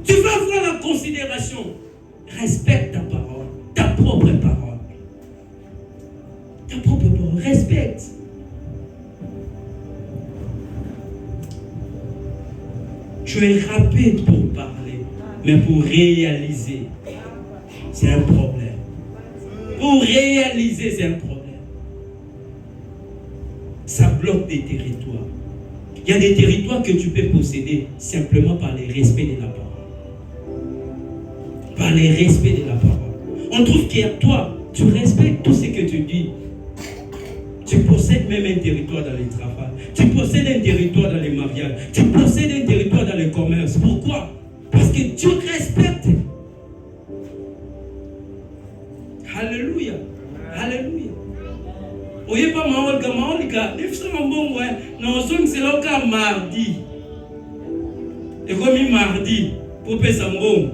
Tu vas avoir la considération. Respecte ta parole. Ta propre parole. Respecte. Tu es rapide pour parler, mais pour réaliser, c'est un problème. Pour réaliser, c'est un problème. Ça bloque des territoires. Il y a des territoires que tu peux posséder simplement par le respect de la parole. Par le respect de la parole. On trouve que toi, tu respectes tout ce que tu dis. Tu possèdes même un territoire dans le travail. Tu possèdes un territoire dans les mariages. Tu possèdes un territoire dans le commerce. Pourquoi? Parce que tu respectes. Alléluia. Oye pas maolika. If ça mbongo na osong c'est là mardi. Et comme mardi pour pesa mbongo.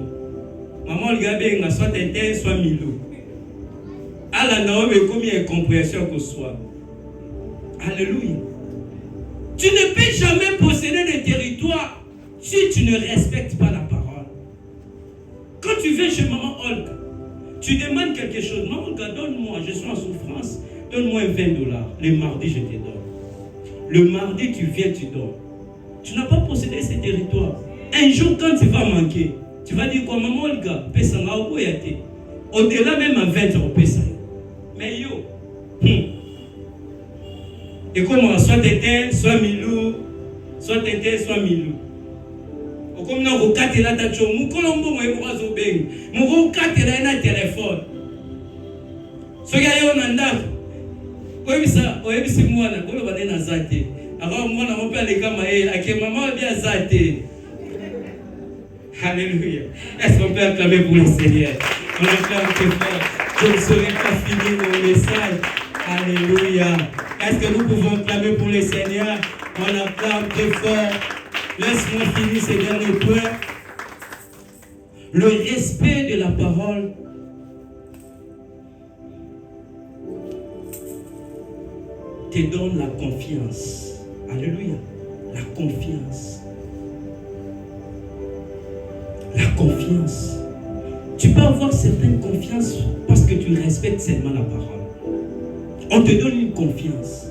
Maman olika benga soit tete soit milo. Ala na obe comme il y a compréhension que soit. Alléluia. Tu ne peux jamais posséder des territoires si tu ne respectes pas la parole. Quand tu viens chez maman Olga, tu demandes quelque chose. Maman Olga, donne-moi, je suis en souffrance, donne-moi $20. Le mardi, je te donne. Le mardi, tu viens, tu donnes. Tu n'as pas possédé ces territoires. Un jour, quand tu vas manquer, tu vas dire quoi? Maman Olga, pesa au au-delà même à 20 euros, pesa. Mais yo, et comment soit tété, soit milou, soit tété, soit milou. Au comme nous au quatre là d'acho, nous colombo moi pour azobeng, nous au quatre là na téléphone. Ce gars yo nanda, oui ça, oui c'est moi na, bolo bane na zate. Alors moi na mon père les kamae, ake maman bien zate. Alléluia. Est-ce qu'on peut acclamer pour le Seigneur? On acclame très fort. Je ne serai pas fini mon message. Alléluia. Est-ce que nous pouvons clamer pour le Seigneur? On acclame très fort. Laisse-moi finir ces derniers points. Le respect de la parole te donne la confiance. Alléluia. La confiance. La confiance. Tu peux avoir certaine confiance parce que tu respectes seulement la parole. On te donne une confiance.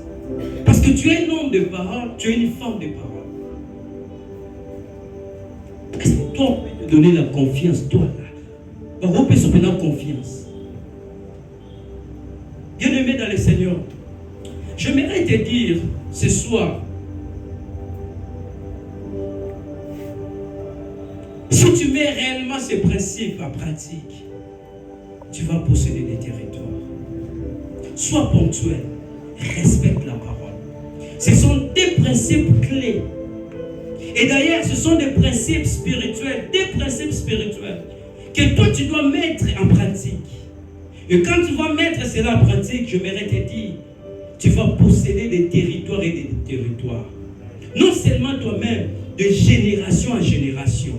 Parce que tu es un homme de parole, tu es une femme de parole. Est-ce que toi, on peut te donner la confiance, toi là? On peut se donner confiance. Bien-aimé dans le Seigneur, j'aimerais te dire ce soir, si tu mets réellement ces principes en pratique, tu vas posséder des territoires. Sois ponctuel, respecte la parole. Ce sont des principes clés. Et d'ailleurs, ce sont des principes spirituels, que toi tu dois mettre en pratique. Et quand tu vas mettre cela en pratique, j'aimerais te dire, tu vas posséder des territoires et des territoires. Non seulement toi-même, de génération en génération.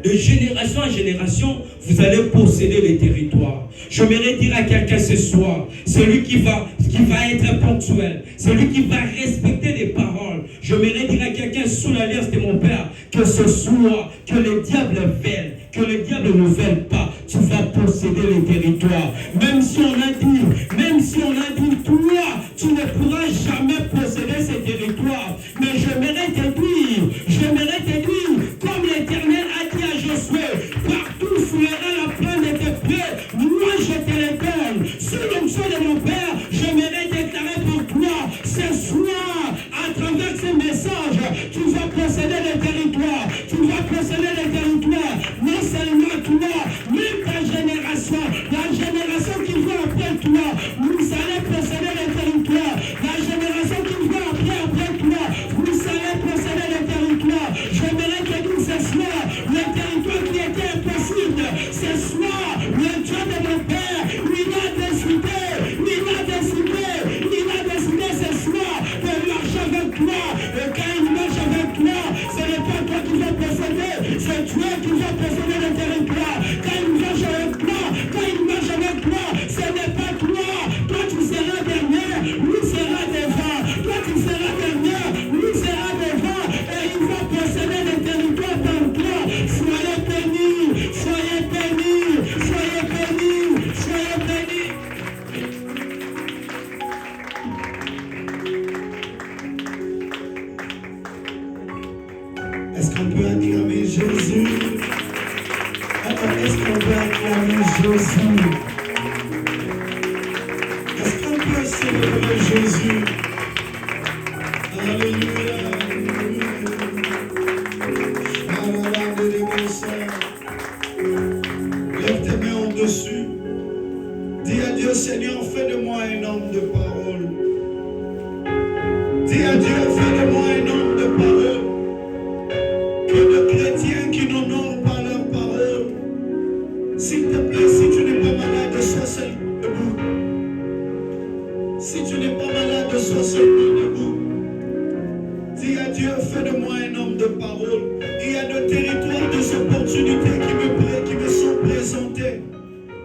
De génération en génération, vous allez posséder les territoires. J'aimerais dire à quelqu'un ce soir, celui qui va être ponctuel, celui qui va respecter les paroles. J'aimerais dire à quelqu'un sous l'alliance de mon Père, que ce soir, que le diable veuille, que le diable ne veuille pas, tu vas posséder les territoires. Même si on a dit, toi, tu ne pourras jamais posséder ces territoires. Mais j'aimerais te dire, comme l'Éternel a dit à Josué, partout fouillera la plaine de tes pieds, moi je te les donne. Sous l'onction de mon Père, j'aimerais déclarer pour toi, ce soir, à travers ce message, tu vas posséder les territoires. Tu vas posséder les territoires. Non seulement toi, même ta génération, la génération qui vient après toi, vous allez posséder les territoires. La génération qui vient après toi, vous allez posséder les territoires. J'aimerais te dire ce soir, les territoires qui étaient impossibles, ce soir, le Dieu de mon Père, il a décidé ce soir de marcher avec toi. Et quand il marche avec toi, ce n'est pas toi qui vas posséder, c'est Dieu qui va posséder le territoire. Quand il marche avec toi, ce n'est pas toi. Toi tu seras derrière, lui sera devant. Toi tu seras derrière, lui sera devant. Et il va posséder le territoire par toi. Soyez bénis, soyez bénis, soyez bénis, soyez bénis. Est-ce qu'on peut acclamer Jésus? Est-ce qu'on peut acclamer Jésus? Est-ce qu'on peut célébrer Jésus? Alléluia. Lève tes mains au-dessus. Dis à Dieu, Seigneur, fais de moi un homme de parole. Dis à Dieu, fais de moi un homme de parole. Que de chrétiens qui n'honorent pas leur parole. S'il te plaît, si tu n'es pas malade, sois seulement debout. Si tu n'es pas malade, sois seulement debout. Dis à Dieu, fais de moi un homme de parole. Il y a de territoires, des opportunités qui me sont présentées.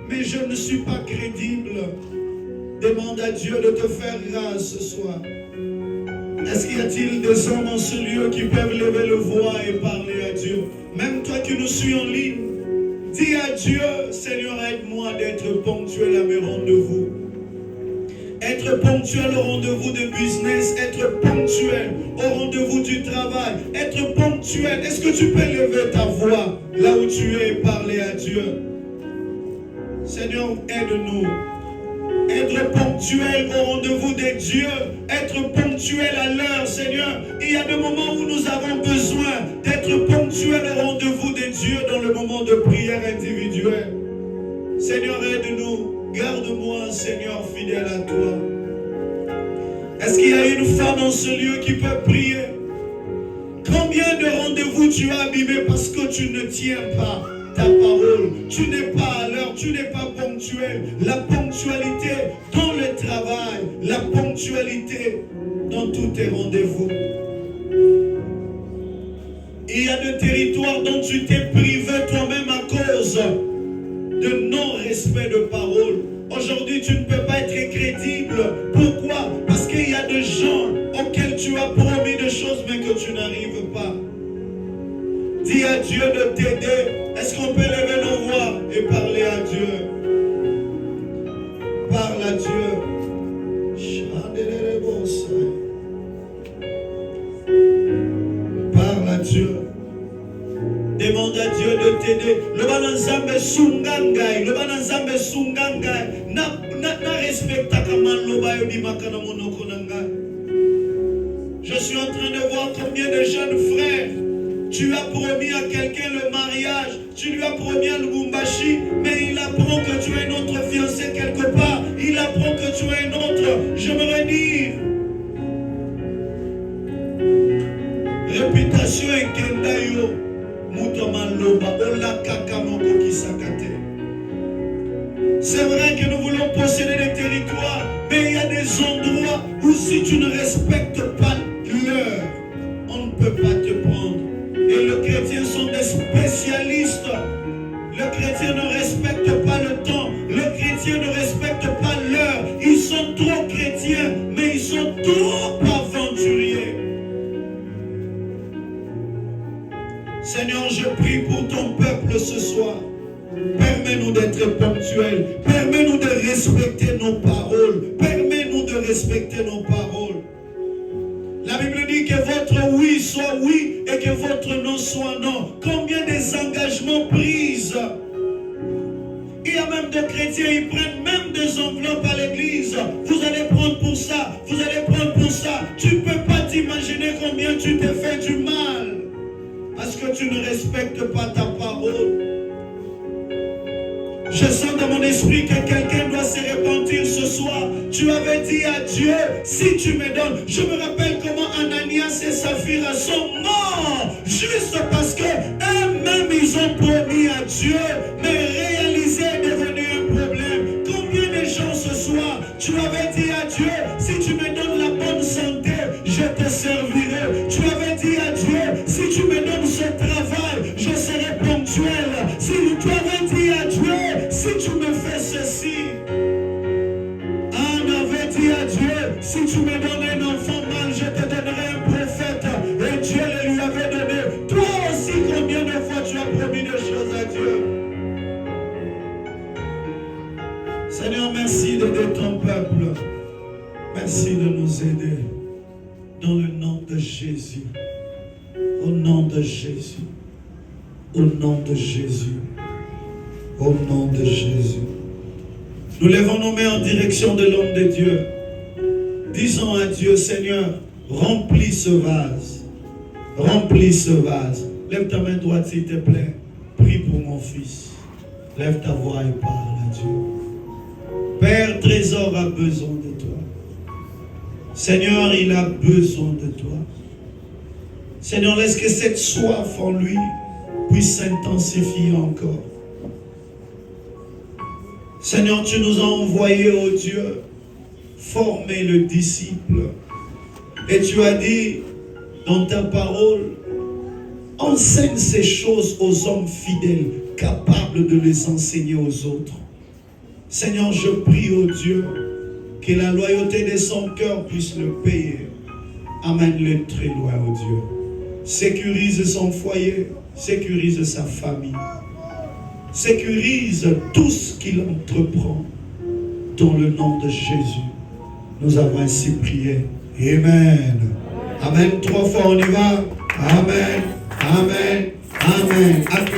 Mais je ne suis pas crédible. Demande à Dieu de te faire grâce ce soir. Est-ce qu'il y a-t-il des hommes en ce lieu qui peuvent lever le voix et parler à Dieu? Même toi qui nous suis en ligne, dis à Dieu, Seigneur, aide-moi d'être ponctuel à mes rendez-vous. Être ponctuel au rendez-vous de business, être ponctuel au rendez-vous du travail, être ponctuel. Est-ce que tu peux lever ta voix là où tu es et parler à Dieu? Seigneur, aide-nous. Être ponctuel au rendez-vous de Dieu, être ponctuel à l'heure, Seigneur. Il y a des moments où nous avons besoin d'être ponctuel au rendez-vous de Dieu dans le moment de prière individuelle. Seigneur, aide-nous. Garde-moi, Seigneur, fidèle à toi. Est-ce qu'il y a une femme en ce lieu qui peut prier? Combien de rendez-vous tu as abîmé parce que tu ne tiens pas ta parole. Tu n'es pas à l'heure, tu n'es pas ponctuel. La ponctualité dans le travail, la ponctualité dans tous tes rendez-vous. Il y a des territoires dont tu t'es privé toi-même à cause de non-respect de parole. Aujourd'hui, tu ne peux pas être crédible. Pourquoi? Parce qu'il y a des gens auxquels tu as promis des choses mais que tu n'arrives pas. Dis à Dieu de t'aider. Est-ce qu'on peut lever nos voix et parler à Dieu? Parle à Dieu. Parle à Dieu. Demande à Dieu de t'aider. Le bananzambe sungangai. Le bananzambe sungangai. Na respecta kaman loba yobimaka na monoko nangai. Je suis en train de voir combien de jeunes frères. Tu as promis à quelqu'un le mariage. Tu lui as promis à Lubumbashi. Mais il apprend que tu as une autre fiancée quelque part. Il apprend que tu as une autre. J'aimerais dire. Réputation et kendayo. C'est vrai que nous voulons posséder des territoires, mais il y a des endroits où si tu ne respectes pas l'heure, on ne peut pas te prendre. Et les chrétiens sont des spécialistes. Les chrétiens ne respectent pas le temps. Les chrétiens ne respectent pas l'heure. Ils sont trop chrétiens, mais ils sont trop aventuriers. Seigneur, je prie pour ton peuple ce soir. Permets-nous d'être ponctuels. Permets-nous de respecter nos paroles. Permets-nous de respecter nos paroles. La Bible dit que votre oui soit oui et que votre non soit non. Combien des engagements pris? Il y a même des chrétiens, ils prennent même des enveloppes à l'église. Vous allez prendre pour ça, vous allez prendre pour ça. Tu ne peux pas t'imaginer combien tu t'es fait du mal. Parce que tu ne respectes pas ta parole. Je sens dans mon esprit que quelqu'un doit se repentir ce soir. Tu avais dit à Dieu, si tu me donnes. Je me rappelle comment Ananias et Saphira sont morts. Juste parce que eux-mêmes ils ont promis à Dieu. Mais réaliser est devenu un problème. Combien de gens ce soir, tu avais dit à Dieu, si tu me donnes la bonne santé, je te servirai. Tu avais dit à Dieu, si tu me donnes ce travail, je serai ponctuel. Si tu avais dit à Dieu, si tu me fais ceci. Anne avait dit à Dieu, si tu me donnes un enfant mâle, je te donnerai un prophète. Et Dieu le lui avait donné. Toi aussi, combien de fois tu as promis des choses à Dieu? Seigneur, merci d'aider ton peuple. Merci de nous aider. Dans le nom de Jésus. Au nom de Jésus. Au nom de Jésus. Au nom de Jésus. Nous levons nos mains en direction de l'homme de Dieu. Disons à Dieu, Seigneur, remplis ce vase. Remplis ce vase. Lève ta main droite s'il te plaît. Prie pour mon fils. Lève ta voix et parle à Dieu. Père, Trésor a besoin de toi. Seigneur, il a besoin de toi. Seigneur, laisse que cette soif en lui puisse s'intensifier encore. Seigneur, tu nous as envoyés, oh Dieu, former le disciple. Et tu as dit dans ta parole, enseigne ces choses aux hommes fidèles, capables de les enseigner aux autres. Seigneur, je prie, oh Dieu, que la loyauté de son cœur puisse le payer. Amène-le très loin, oh Dieu. Sécurise son foyer, sécurise sa famille. Sécurise tout ce qu'il entreprend. Dans le nom de Jésus, nous avons ainsi prié. Amen. Amen. 3 fois, on y va. Amen. Amen. Amen.